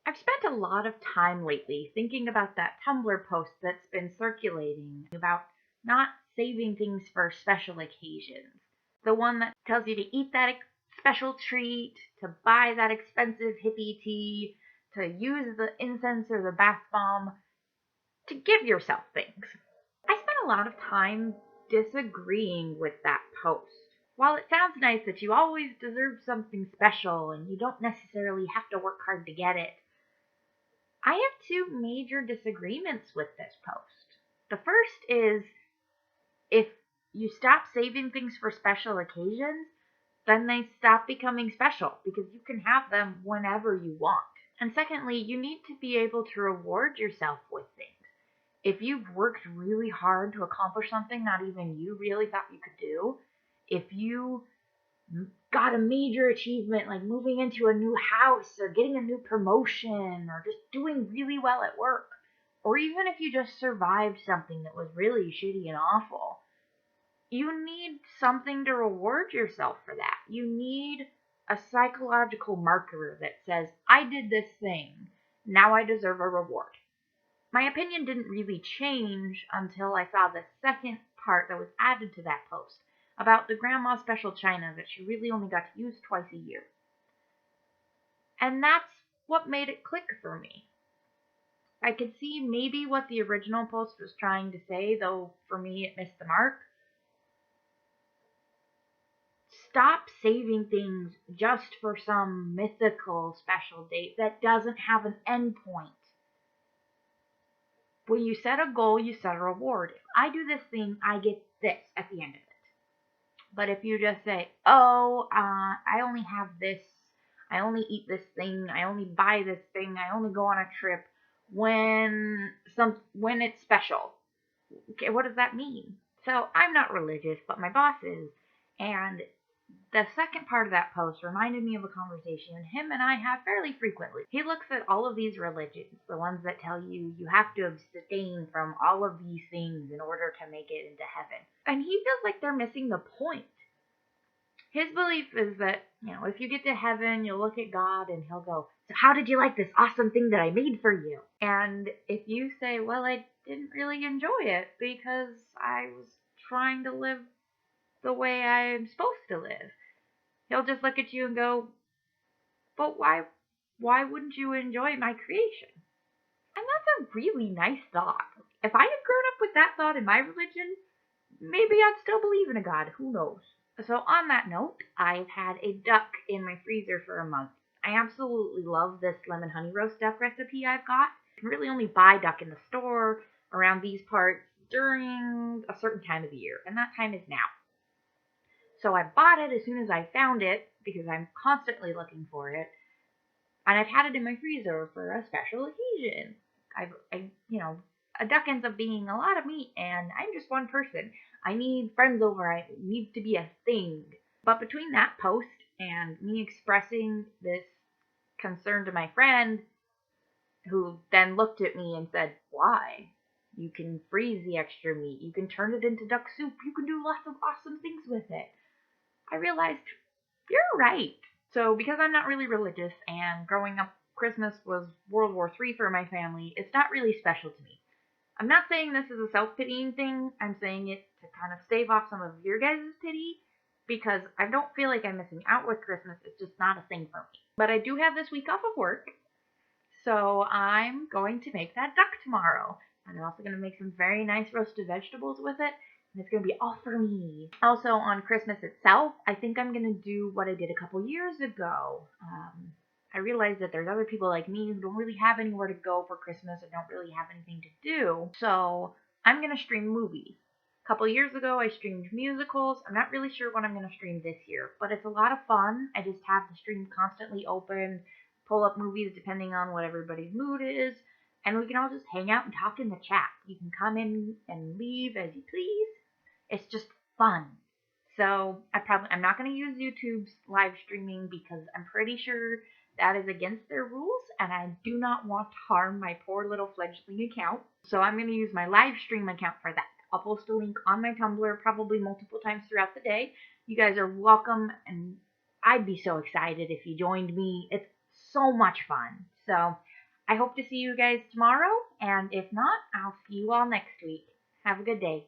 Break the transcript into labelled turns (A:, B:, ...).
A: I've spent a lot of time lately thinking about that Tumblr post that's been circulating about not saving things for special occasions. The one that tells you to eat that special treat, to buy that expensive hippie tea, to use the incense or the bath bomb, to give yourself things. I spent a lot of time disagreeing with that post. While it sounds nice that you always deserve something special and you don't necessarily have to work hard to get it, I have two major disagreements with this post. The first is, if you stop saving things for special occasions, then they stop becoming special because you can have them whenever you want. And secondly, you need to be able to reward yourself with things. If you've worked really hard to accomplish something not even you really thought you could do, if you got a major achievement like moving into a new house or getting a new promotion or just doing really well at work, or even if you just survived something that was really shitty and awful, you need something to reward yourself for that. You need a psychological marker that says, I did this thing, now I deserve a reward. My opinion didn't really change until I saw the second part that was added to that post about the grandma's special china that she really only got to use twice a year. And that's what made it click for me. I could see maybe what the original post was trying to say, though for me it missed the mark. Stop saving things just for some mythical special date that doesn't have an endpoint. When you set a goal, you set a reward. If I do this thing, I get this at the end of it. But if you just say, I only have this, I only eat this thing, I only buy this thing, I only go on a trip when it's special. Okay, what does that mean? So I'm not religious, but my boss is. And the second part of that post reminded me of a conversation him and I have fairly frequently. He looks at all of these religions, the ones that tell you you have to abstain from all of these things in order to make it into heaven. And he feels like they're missing the point. His belief is that, if you get to heaven, you'll look at God and he'll go, so how did you like this awesome thing that I made for you? And if you say, well, I didn't really enjoy it because I was trying to live the way I'm supposed to live, he'll just look at you and go, but why wouldn't you enjoy my creation? And that's a really nice thought. If I had grown up with that thought in my religion, maybe I'd still believe in a God. Who knows? So on that note, I've had a duck in my freezer for a month. I absolutely love this lemon honey roast duck recipe I've got. You can really only buy duck in the store around these parts during a certain time of the year, and that time is now. So I bought it as soon as I found it because I'm constantly looking for it, and I've had it in my freezer for a special occasion. A duck ends up being a lot of meat, and I'm just one person. I need friends over. I need to be a thing. But between that post and me expressing this concern to my friend, who then looked at me and said, why? You can freeze the extra meat. You can turn it into duck soup. You can do lots of awesome things with it. I realized, you're right. So because I'm not really religious and growing up, Christmas was World War III for my family, it's not really special to me. I'm not saying this is a self-pitying thing. I'm saying it to kind of stave off some of your guys' pity, because I don't feel like I'm missing out with Christmas. It's just not a thing for me. But I do have this week off of work, so I'm going to make that duck tomorrow. And I'm also going to make some very nice roasted vegetables with it, and it's going to be all for me. Also, on Christmas itself, I think I'm going to do what I did a couple years ago. I realize that there's other people like me who don't really have anywhere to go for Christmas and don't really have anything to do. So I'm going to stream movies. A couple years ago, I streamed musicals. I'm not really sure what I'm going to stream this year, but it's a lot of fun. I just have the stream constantly open, pull up movies depending on what everybody's mood is, and we can all just hang out and talk in the chat. You can come in and leave as you please. It's just fun. So I'm not going to use YouTube's live streaming because I'm pretty sure that is against their rules, and I do not want to harm my poor little fledgling account. So I'm going to use my live stream account for that. I'll post a link on my Tumblr probably multiple times throughout the day. You guys are welcome, and I'd be so excited if you joined me. It's so much fun. So I hope to see you guys tomorrow, and if not, I'll see you all next week. Have a good day.